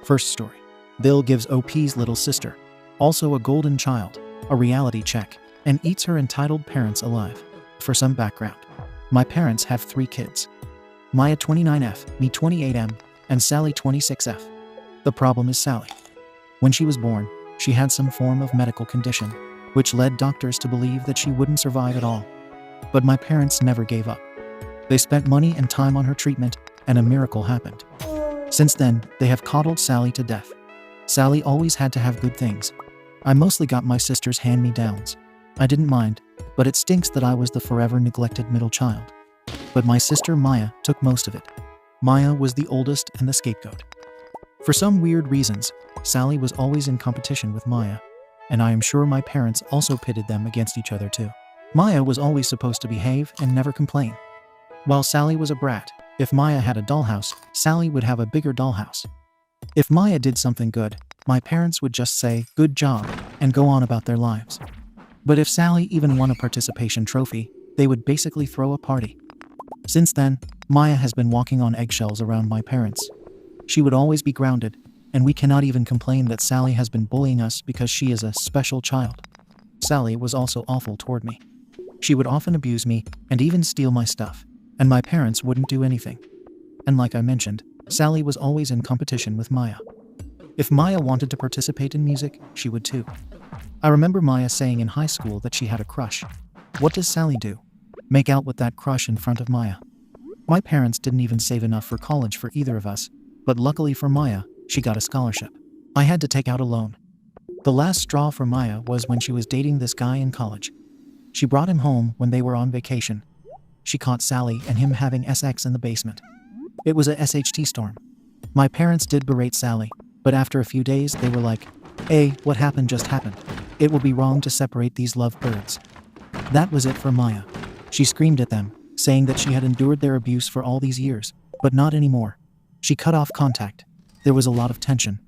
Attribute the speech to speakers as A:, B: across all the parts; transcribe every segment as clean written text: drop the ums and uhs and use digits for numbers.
A: First story. BIL gives OP's little sister, also a golden child, a reality check, and eats her entitled parents alive. For some background, my parents have 3 kids. Maya 29F, me 28M, and Sally 26F. The problem is Sally. When she was born, she had some form of medical condition, which led doctors to believe that she wouldn't survive at all. But my parents never gave up. They spent money and time on her treatment, and a miracle happened. Since then, they have coddled Sally to death. Sally always had to have good things. I mostly got my sister's hand-me-downs. I didn't mind, but it stinks that I was the forever neglected middle child. But my sister Maya took most of it. Maya was the oldest and the scapegoat. For some weird reasons, Sally was always in competition with Maya, and I am sure my parents also pitted them against each other too. Maya was always supposed to behave and never complain, while Sally was a brat. If Maya had a dollhouse, Sally would have a bigger dollhouse. If Maya did something good, my parents would just say, "Good job," and go on about their lives. But if Sally even won a participation trophy, they would basically throw a party. Since then, Maya has been walking on eggshells around my parents. She would always be grounded, and we cannot even complain that Sally has been bullying us because she is a special child. Sally was also awful toward me. She would often abuse me and even steal my stuff, and my parents wouldn't do anything. And like I mentioned, Sally was always in competition with Maya. If Maya wanted to participate in music, she would too. I remember Maya saying in high school that she had a crush. What does Sally do? Make out with that crush in front of Maya. My parents didn't even save enough for college for either of us, but luckily for Maya, she got a scholarship. I had to take out a loan. The last straw for Maya was when she was dating this guy in college. She brought him home when they were on vacation. She caught Sally and him having sex in the basement. It was a SHT storm. My parents did berate Sally, but after a few days they were like, "Hey, what happened just happened. It will be wrong to separate these lovebirds." That was it for Maya. She screamed at them, saying that she had endured their abuse for all these years, but not anymore. She cut off contact. There was a lot of tension.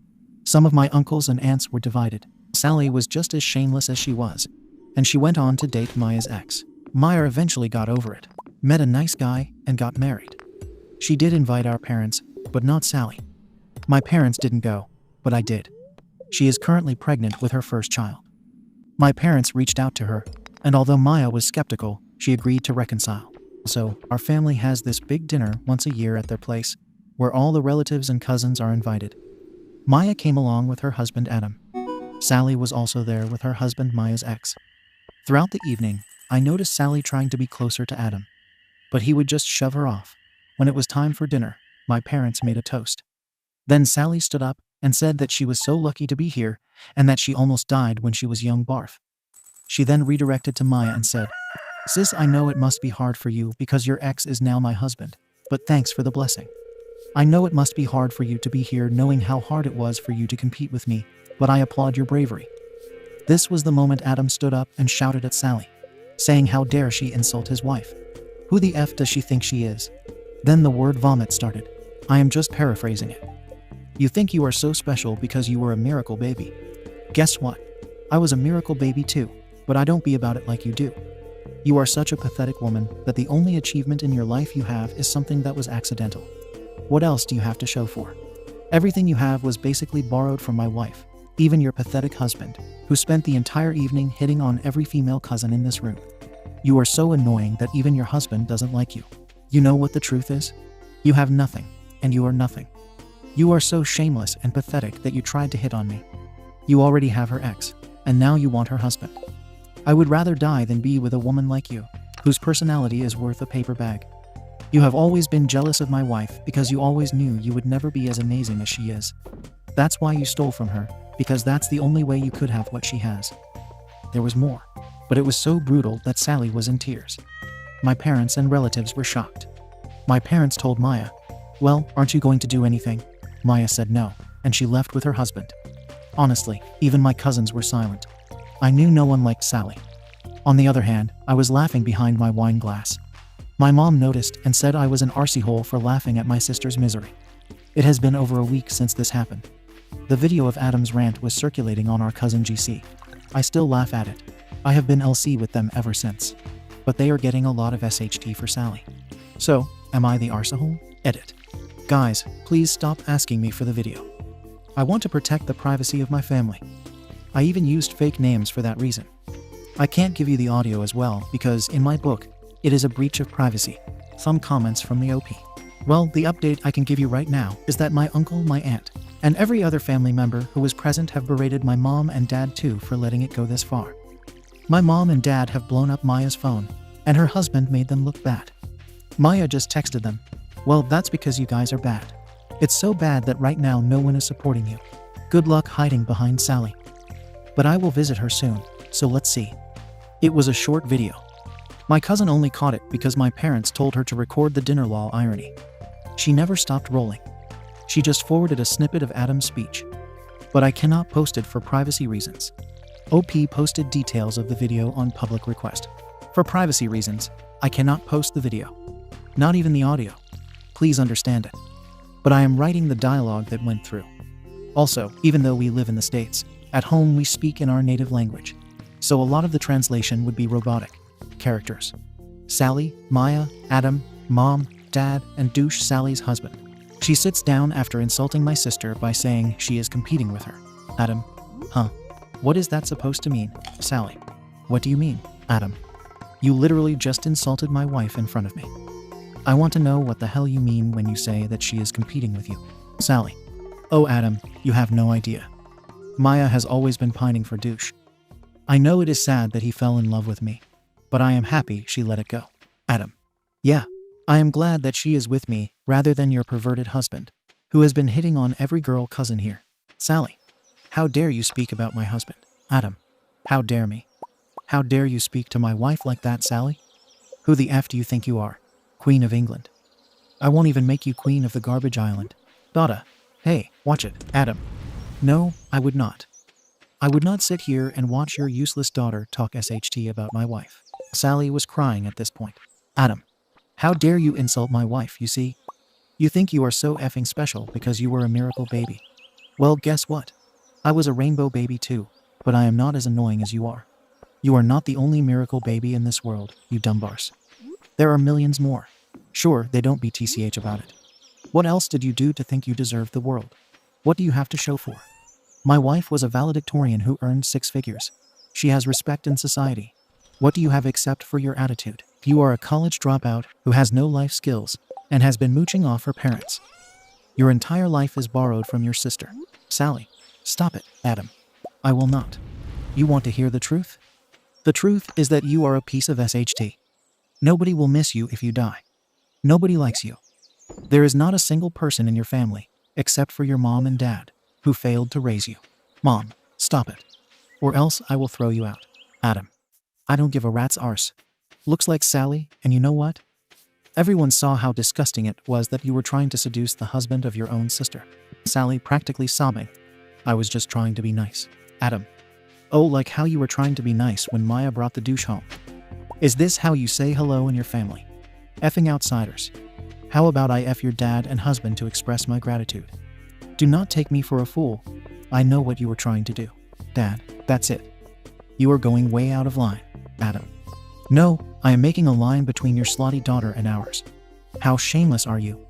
A: Some of my uncles and aunts were divided. Sally was just as shameless as she was, and she went on to date Maya's ex. Maya eventually got over it, met a nice guy, and got married. She did invite our parents, but not Sally. My parents didn't go, but I did. She is currently pregnant with her first child. My parents reached out to her, and although Maya was skeptical, she agreed to reconcile. So, our family has this big dinner once a year at their place, where all the relatives and cousins are invited. Maya came along with her husband Adam. Sally was also there with her husband Maya's ex. Throughout the evening, I noticed Sally trying to be closer to Adam, but he would just shove her off. When it was time for dinner, my parents made a toast. Then Sally stood up and said that she was so lucky to be here and that she almost died when she was young barf. She then redirected to Maya and said, "Sis, I know it must be hard for you because your ex is now my husband, but thanks for the blessing. I know it must be hard for you to be here knowing how hard it was for you to compete with me, but I applaud your bravery." This was the moment Adam stood up and shouted at Sally, saying how dare she insult his wife. Who the F does she think she is? Then the word vomit started. I am just paraphrasing it. You think you are so special because you were a miracle baby. Guess what? I was a miracle baby too, but I don't be about it like you do. You are such a pathetic woman that the only achievement in your life you have is something that was accidental. What else do you have to show for? Everything you have was basically borrowed from my wife, even your pathetic husband, who spent the entire evening hitting on every female cousin in this room. You are so annoying that even your husband doesn't like you. You know what the truth is? You have nothing, and you are nothing. You are so shameless and pathetic that you tried to hit on me. You already have her ex, and now you want her husband. I would rather die than be with a woman like you, whose personality is worth a paper bag. You have always been jealous of my wife because you always knew you would never be as amazing as she is. That's why you stole from her, because that's the only way you could have what she has. There was more, but it was so brutal that Sally was in tears. My parents and relatives were shocked. My parents told Maya, "Well, aren't you going to do anything?" Maya said no, and she left with her husband. Honestly, even my cousins were silent. I knew no one liked Sally. On the other hand, I was laughing behind my wine glass. My mom noticed and said I was an arsehole for laughing at my sister's misery. It has been over a week since this happened. The video of Adam's rant was circulating on our cousin GC. I still laugh at it. I have been LC with them ever since. But they are getting a lot of SHT for Sally. So, am I the arsehole? Edit. Guys, please stop asking me for the video. I want to protect the privacy of my family. I even used fake names for that reason. I can't give you the audio as well because in my book, it is a breach of privacy. Some comments from the OP. Well, the update I can give you right now is that my uncle, my aunt, and every other family member who was present have berated my mom and dad too for letting it go this far. My mom and dad have blown up Maya's phone, and her husband made them look bad. Maya just texted them, "Well, that's because you guys are bad. It's so bad that right now no one is supporting you. Good luck hiding behind Sally. But I will visit her soon, so let's see." It was a short video. My cousin only caught it because my parents told her to record the dinner lol irony. She never stopped rolling. She just forwarded a snippet of Adam's speech. But I cannot post it for privacy reasons. OP posted details of the video on public request. For privacy reasons, I cannot post the video. Not even the audio. Please understand it. But I am writing the dialogue that went through. Also, even though we live in the States, at home we speak in our native language. So a lot of the translation would be robotic. Characters. Sally, Maya, Adam, Mom, Dad, and douche Sally's husband. She sits down after insulting my sister by saying she is competing with her. Adam. Huh. What is that supposed to mean? Sally. What do you mean, Adam? You literally just insulted my wife in front of me. I want to know what the hell you mean when you say that she is competing with you. Sally. Oh, Adam, you have no idea. Maya has always been pining for douche. I know it is sad that he fell in love with me, but I am happy she let it go. Adam. Yeah, I am glad that she is with me rather than your perverted husband, who has been hitting on every girl cousin here. Sally. How dare you speak about my husband? Adam. How dare me? How dare you speak to my wife like that, Sally? Who the F do you think you are? Queen of England. I won't even make you queen of the garbage island. Dada. Hey, watch it, Adam. No, I would not. I would not sit here and watch your useless daughter talk SHT about my wife. Sally was crying at this point. Adam. How dare you insult my wife, you see? You think you are so effing special because you were a miracle baby. Well, guess what? I was a rainbow baby too, but I am not as annoying as you are. You are not the only miracle baby in this world, you dumb bars. There are millions more. Sure, they don't be TCH about it. What else did you do to think you deserved the world? What do you have to show for? My wife was a valedictorian who earned 6 figures. She has respect in society. What do you have except for your attitude? You are a college dropout who has no life skills and has been mooching off her parents. Your entire life is borrowed from your sister. Sally. Stop it, Adam. I will not. You want to hear the truth? The truth is that you are a piece of SHT. Nobody will miss you if you die. Nobody likes you. There is not a single person in your family, except for your mom and dad, who failed to raise you. Mom, stop it. Or else I will throw you out. Adam. I don't give a rat's arse. Looks like Sally, and you know what? Everyone saw how disgusting it was that you were trying to seduce the husband of your own sister. Sally practically sobbing. I was just trying to be nice. Adam. Oh, like how you were trying to be nice when Maya brought the douche home. Is this how you say hello in your family? Effing outsiders. How about I F your dad and husband to express my gratitude? Do not take me for a fool. I know what you were trying to do. Dad, that's it. You are going way out of line, Adam. No, I am making a line between your slutty daughter and ours. How shameless are you?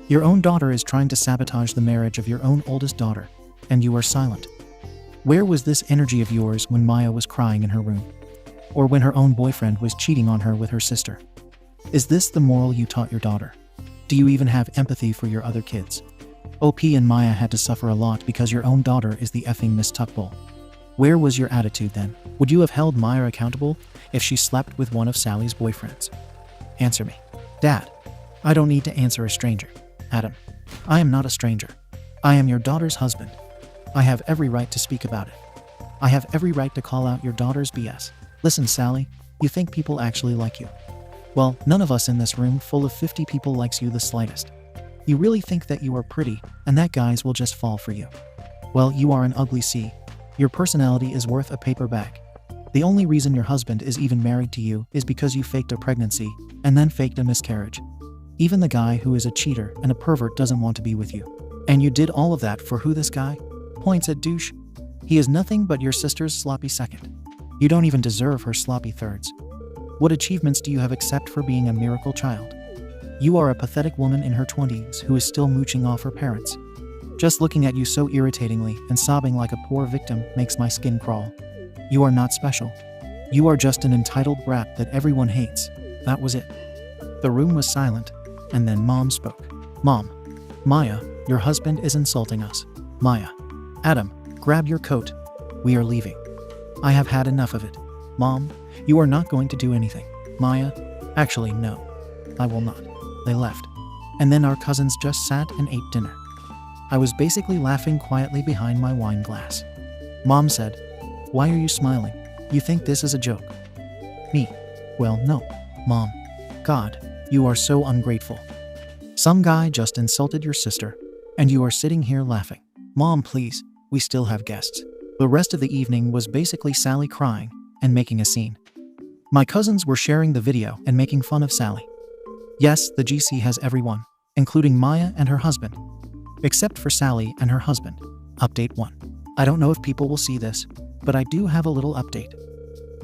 A: Your own daughter is trying to sabotage the marriage of your own oldest daughter, and you are silent. Where was this energy of yours when Maya was crying in her room? Or when her own boyfriend was cheating on her with her sister? Is this the moral you taught your daughter? Do you even have empathy for your other kids? OP and Maya had to suffer a lot because your own daughter is the effing Miss Tuckbull. Where was your attitude then? Would you have held Maya accountable if she slept with one of Sally's boyfriends? Answer me. Dad, I don't need to answer a stranger. Adam, I am not a stranger. I am your daughter's husband. I have every right to speak about it. I have every right to call out your daughter's BS. Listen, Sally, you think people actually like you? Well, none of us in this room full of 50 people likes you the slightest. You really think that you are pretty and that guys will just fall for you. Well, you are an ugly C. Your personality is worth a paper bag. The only reason your husband is even married to you is because you faked a pregnancy and then faked a miscarriage. Even the guy who is a cheater and a pervert doesn't want to be with you. And you did all of that for who, this guy? Points at douche. He is nothing but your sister's sloppy second. You don't even deserve her sloppy thirds. What achievements do you have except for being a miracle child? You are a pathetic woman in her 20s who is still mooching off her parents. Just looking at you so irritatingly and sobbing like a poor victim makes my skin crawl. You are not special. You are just an entitled brat that everyone hates. That was it. The room was silent, and then Mom spoke. Mom. Maya, your husband is insulting us. Maya. Adam, grab your coat. We are leaving. I have had enough of it. Mom, you are not going to do anything. Maya. Actually, no. I will not. They left. And then our cousins just sat and ate dinner. I was basically laughing quietly behind my wine glass. Mom said, "Why are you smiling? You think this is a joke?" Me. Well, no. Mom. God, you are so ungrateful. Some guy just insulted your sister, and you are sitting here laughing. Mom, please, we still have guests. The rest of the evening was basically Sally crying and making a scene. My cousins were sharing the video and making fun of Sally. Yes, the GC has everyone, including Maya and her husband. Except for Sally and her husband. Update 1. I don't know if people will see this, but I do have a little update.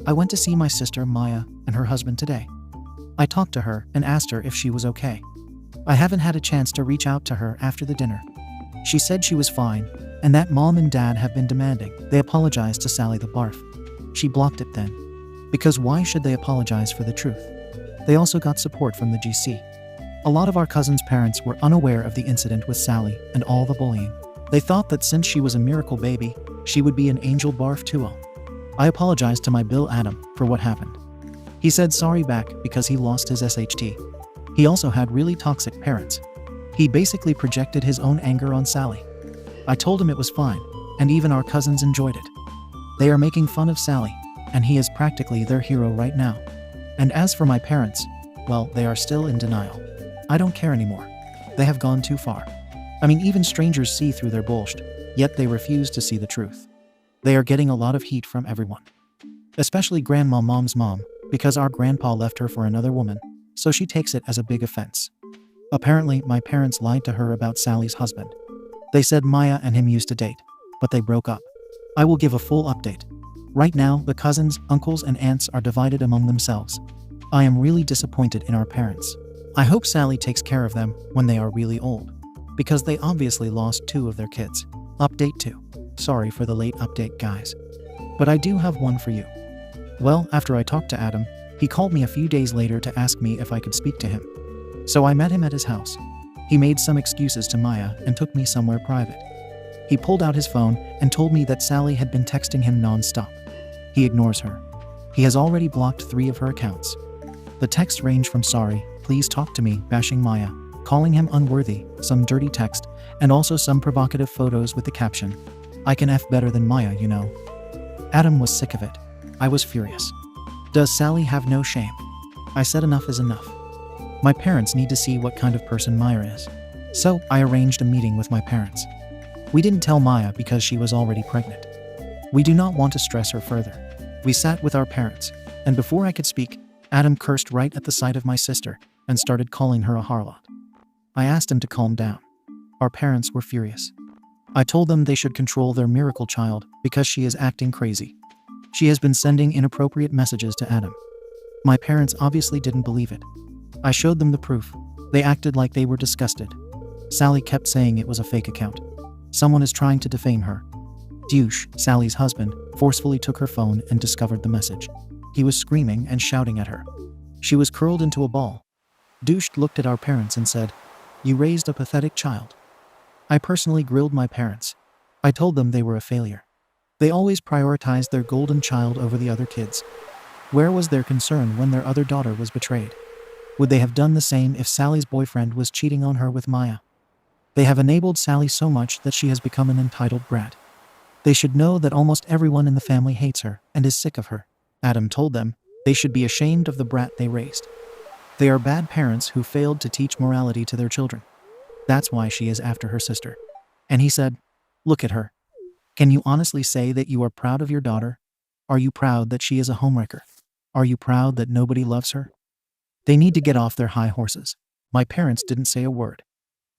A: I went to see my sister Maya and her husband today. I talked to her and asked her if she was okay. I haven't had a chance to reach out to her after the dinner. She said she was fine, and that Mom and Dad have been demanding they apologize to Sally the barf. She blocked it then. Because why should they apologize for the truth? They also got support from the GC. A lot of our cousins' parents were unaware of the incident with Sally and all the bullying. They thought that since she was a miracle baby, she would be an angel barf too. I apologized to my BIL Adam for what happened. He said sorry back because he lost his SHT. He also had really toxic parents. He basically projected his own anger on Sally. I told him it was fine, and even our cousins enjoyed it. They are making fun of Sally, and he is practically their hero right now. And as for my parents, well, they are still in denial. I don't care anymore. They have gone too far. I mean, even strangers see through their bullshit, yet they refuse to see the truth. They are getting a lot of heat from everyone. Especially Grandma Mom's mom, because our grandpa left her for another woman, so she takes it as a big offense. Apparently, my parents lied to her about Sally's husband. They said Maya and him used to date, but they broke up. I will give a full update. Right now, the cousins, uncles, and aunts are divided among themselves. I am really disappointed in our parents. I hope Sally takes care of them when they are really old, because they obviously lost 2 of their kids. Update 2. Sorry for the late update, guys. But I do have one for you. Well, after I talked to Adam, he called me a few days later to ask me if I could speak to him. So I met him at his house. He made some excuses to Maya and took me somewhere private. He pulled out his phone and told me that Sally had been texting him non-stop. He ignores her. He has already blocked 3 of her accounts. The texts range from sorry, please talk to me, bashing Maya, calling him unworthy, some dirty text, and also some provocative photos with the caption, "I can F better than Maya, you know." Adam was sick of it. I was furious. Does Sally have no shame? I said enough is enough. My parents need to see what kind of person Maya is. So I arranged a meeting with my parents. We didn't tell Maya because she was already pregnant. We do not want to stress her further. We sat with our parents, and before I could speak, Adam cursed right at the sight of my sister and started calling her a harlot. I asked him to calm down. Our parents were furious. I told them they should control their miracle child because she is acting crazy. She has been sending inappropriate messages to Adam. My parents obviously didn't believe it. I showed them the proof. They acted like they were disgusted. Sally kept saying it was a fake account. Someone is trying to defame her. Douche, Sally's husband, forcefully took her phone and discovered the message. He was screaming and shouting at her. She was curled into a ball. Douche looked at our parents and said, "You raised a pathetic child." I personally grilled my parents. I told them they were a failure. They always prioritized their golden child over the other kids. Where was their concern when their other daughter was betrayed? Would they have done the same if Sally's boyfriend was cheating on her with Maya? They have enabled Sally so much that she has become an entitled brat. They should know that almost everyone in the family hates her and is sick of her. Adam told them they should be ashamed of the brat they raised. They are bad parents who failed to teach morality to their children. That's why she is after her sister. And he said, "Look at her. Can you honestly say that you are proud of your daughter? Are you proud that she is a homewrecker? Are you proud that nobody loves her?" They need to get off their high horses. My parents didn't say a word.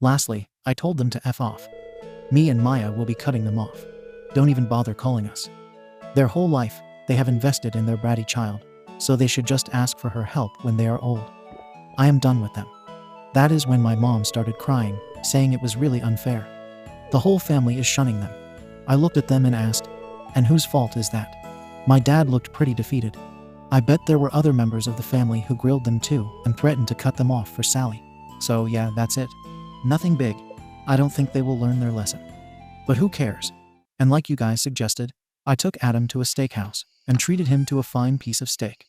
A: Lastly, I told them to F off. Me and Maya will be cutting them off. Don't even bother calling us. Their whole life, they have invested in their bratty child, so they should just ask for her help when they are old. I am done with them. That is when my mom started crying, saying it was really unfair. The whole family is shunning them. I looked at them and asked, and whose fault is that? My dad looked pretty defeated. I bet there were other members of the family who grilled them too and threatened to cut them off for Sally. So yeah, that's it. Nothing big. I don't think they will learn their lesson. But who cares? And like you guys suggested, I took Adam to a steakhouse and treated him to a fine piece of steak.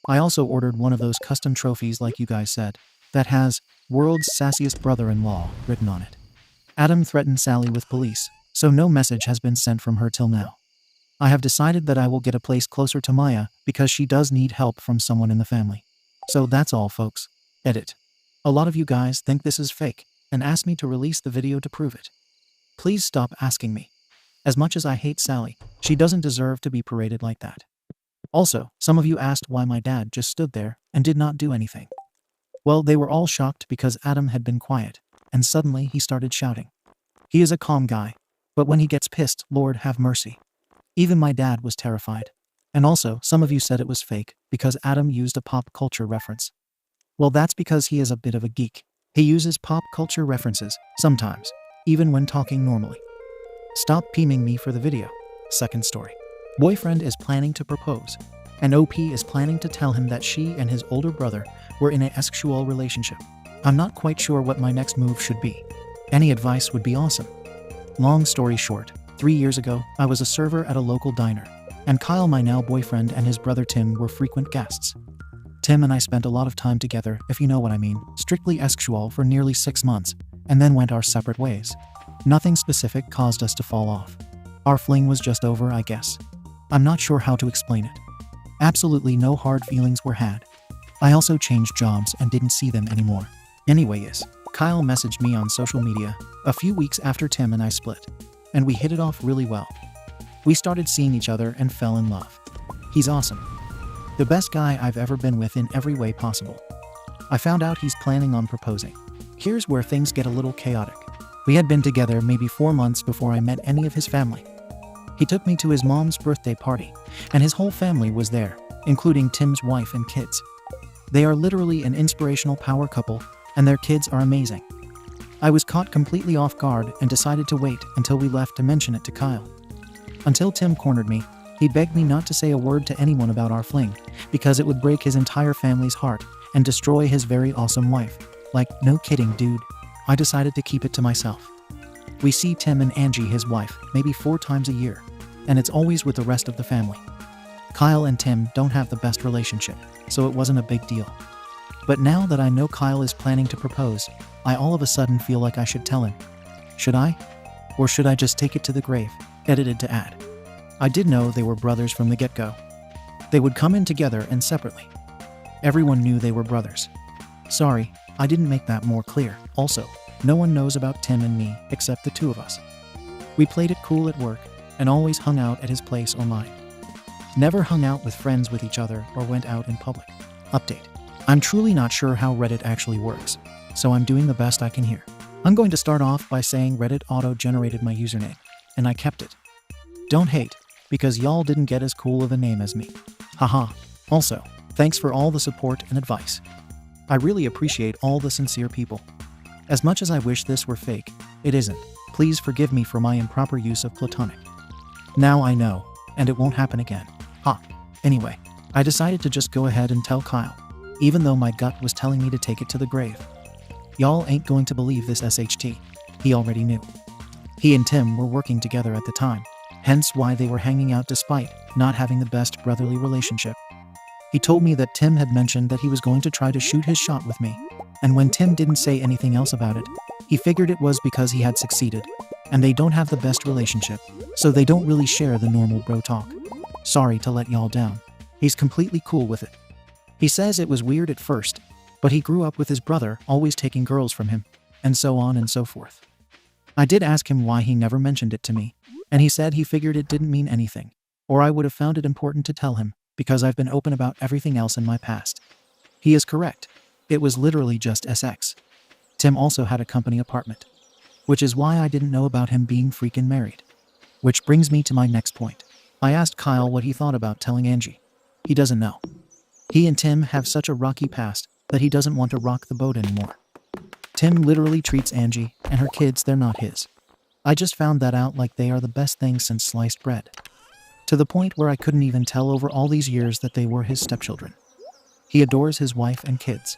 A: I also ordered one of those custom trophies like you guys said, that has "World's Sassiest Brother-in-Law" written on it. Adam threatened Sally with police, so no message has been sent from her till now. I have decided that I will get a place closer to Maya because she does need help from someone in the family. So that's all, folks. Edit. A lot of you guys think this is fake and ask me to release the video to prove it. Please stop asking me. As much as I hate Sally, she doesn't deserve to be paraded like that. Also, some of you asked why my dad just stood there and did not do anything. Well, they were all shocked because Adam had been quiet, and suddenly he started shouting. He is a calm guy, but when he gets pissed, Lord have mercy. Even my dad was terrified. And also, some of you said it was fake because Adam used a pop culture reference. Well, that's because he is a bit of a geek. He uses pop culture references, sometimes, even when talking normally. Stop peeming me for the video. Second story. Boyfriend is planning to propose, and OP is planning to tell him that she and his older brother were in a sexual relationship. I'm not quite sure what my next move should be. Any advice would be awesome. Long story short, 3 years ago, I was a server at a local diner, and Kyle, my now boyfriend, and his brother Tim were frequent guests. Tim and I spent a lot of time together, if you know what I mean, strictly sexual for nearly 6 months, and then went our separate ways. Nothing specific caused us to fall off. Our fling was just over, I guess. I'm not sure how to explain it. Absolutely no hard feelings were had. I also changed jobs and didn't see them anymore. Anyways, Kyle messaged me on social media a few weeks after Tim and I split, and we hit it off really well. We started seeing each other and fell in love. He's awesome. The best guy I've ever been with in every way possible. I found out he's planning on proposing. Here's where things get a little chaotic. We had been together maybe 4 months before I met any of his family. He took me to his mom's birthday party, and his whole family was there, including Tim's wife and kids. They are literally an inspirational power couple, and their kids are amazing. I was caught completely off guard and decided to wait until we left to mention it to Kyle. Until Tim cornered me, he begged me not to say a word to anyone about our fling, because it would break his entire family's heart and destroy his very awesome wife. Like, no kidding, dude. I decided to keep it to myself. We see Tim and Angie, his wife, maybe 4 times a year, and it's always with the rest of the family. Kyle and Tim don't have the best relationship, so it wasn't a big deal. But now that I know Kyle is planning to propose, I all of a sudden feel like I should tell him. Should I? Or should I just take it to the grave? Edited to add. I did know they were brothers from the get-go. They would come in together and separately. Everyone knew they were brothers. Sorry, I didn't make that more clear. Also, no one knows about Tim and me except the 2 of us. We played it cool at work and always hung out at his place or mine. Never hung out with friends with each other or went out in public. Update. I'm truly not sure how Reddit actually works, so I'm doing the best I can here. I'm going to start off by saying Reddit auto-generated my username, and I kept it. Don't hate, because y'all didn't get as cool of a name as me. Haha. Also, thanks for all the support and advice. I really appreciate all the sincere people. As much as I wish this were fake, it isn't. Please forgive me for my improper use of platonic. Now I know, and it won't happen again. Ha. Anyway, I decided to just go ahead and tell Kyle, even though my gut was telling me to take it to the grave. Y'all ain't going to believe this SHT. He already knew. He and Tim were working together at the time, hence why they were hanging out despite not having the best brotherly relationship. He told me that Tim had mentioned that he was going to try to shoot his shot with me, and when Tim didn't say anything else about it, he figured it was because he had succeeded, and they don't have the best relationship, so they don't really share the normal bro talk. Sorry to let y'all down. He's completely cool with it. He says it was weird at first, but he grew up with his brother always taking girls from him, and so on and so forth. I did ask him why he never mentioned it to me, and he said he figured it didn't mean anything, or I would have found it important to tell him, because I've been open about everything else in my past. He is correct. It was literally just SX. Tim also had a company apartment, which is why I didn't know about him being freaking married. Which brings me to my next point. I asked Kyle what he thought about telling Angie. He doesn't know. He and Tim have such a rocky past that he doesn't want to rock the boat anymore. Tim literally treats Angie and her kids, they're not his. I just found that out like they are the best thing since sliced bread. To the point where I couldn't even tell over all these years that they were his stepchildren. He adores his wife and kids.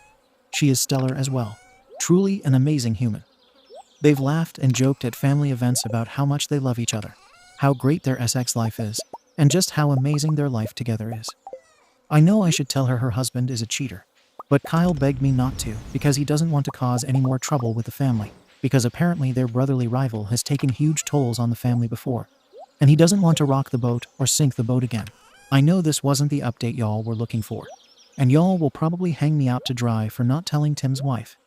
A: She is stellar as well. Truly an amazing human. They've laughed and joked at family events about how much they love each other, how great their sex life is, and just how amazing their life together is. I know I should tell her her husband is a cheater, but Kyle begged me not to because he doesn't want to cause any more trouble with the family, because apparently their brotherly rival has taken huge tolls on the family before, and he doesn't want to rock the boat or sink the boat again. I know this wasn't the update y'all were looking for, and y'all will probably hang me out to dry for not telling Tim's wife.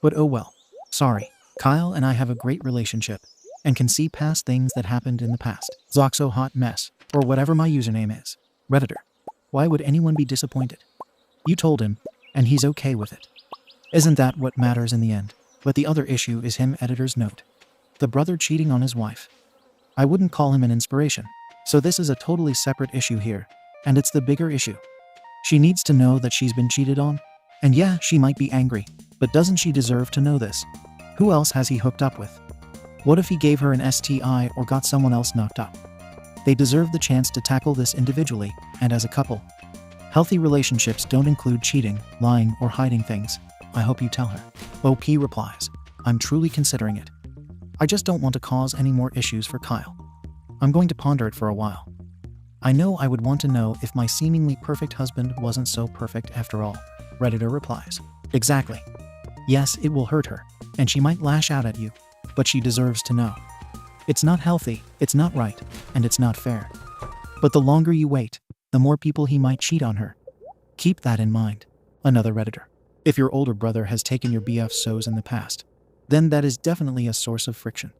A: But oh well. Sorry. Kyle and I have a great relationship, and can see past things that happened in the past. Zoxo Hot Mess, or whatever my username is. Redditor. Why would anyone be disappointed? You told him, and he's okay with it. Isn't that what matters in the end? But the other issue is him. Editor's note. The brother cheating on his wife. I wouldn't call him an inspiration. So this is a totally separate issue here, and it's the bigger issue. She needs to know that she's been cheated on. And yeah, she might be angry, but doesn't she deserve to know this? Who else has he hooked up with? What if he gave her an STI or got someone else knocked up? They deserve the chance to tackle this individually and as a couple. Healthy relationships don't include cheating, lying, or hiding things. I hope you tell her. OP replies, I'm truly considering it. I just don't want to cause any more issues for Kyle. I'm going to ponder it for a while. I know I would want to know if my seemingly perfect husband wasn't so perfect after all. Redditor replies, exactly. Yes, it will hurt her, and she might lash out at you, but she deserves to know. It's not healthy, it's not right, and it's not fair. But the longer you wait, the more people he might cheat on her. Keep that in mind. Another Redditor. If your older brother has taken your BF so's in the past, then that is definitely a source of friction.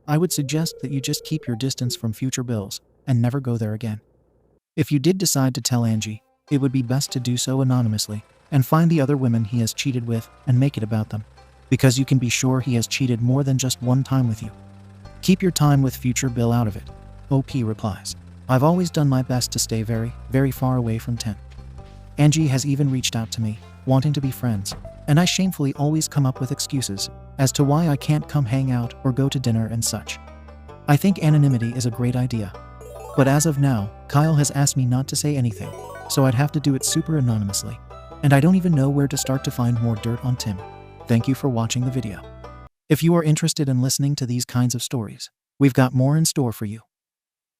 A: I would suggest that you just keep your distance from future bills and never go there again. If you did decide to tell Angie, it would be best to do so anonymously and find the other women he has cheated with and make it about them, because you can be sure he has cheated more than just one time with you. Keep your time with future Bill out of it. OP replies, I've always done my best to stay very, very far away from Tim. Angie has even reached out to me, wanting to be friends, and I shamefully always come up with excuses as to why I can't come hang out or go to dinner and such. I think anonymity is a great idea. But as of now, Kyle has asked me not to say anything, so I'd have to do it super anonymously. And I don't even know where to start to find more dirt on Tim. Thank you for watching the video. If you are interested in listening to these kinds of stories, we've got more in store for you.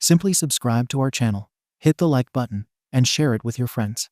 A: Simply subscribe to our channel, hit the like button, and share it with your friends.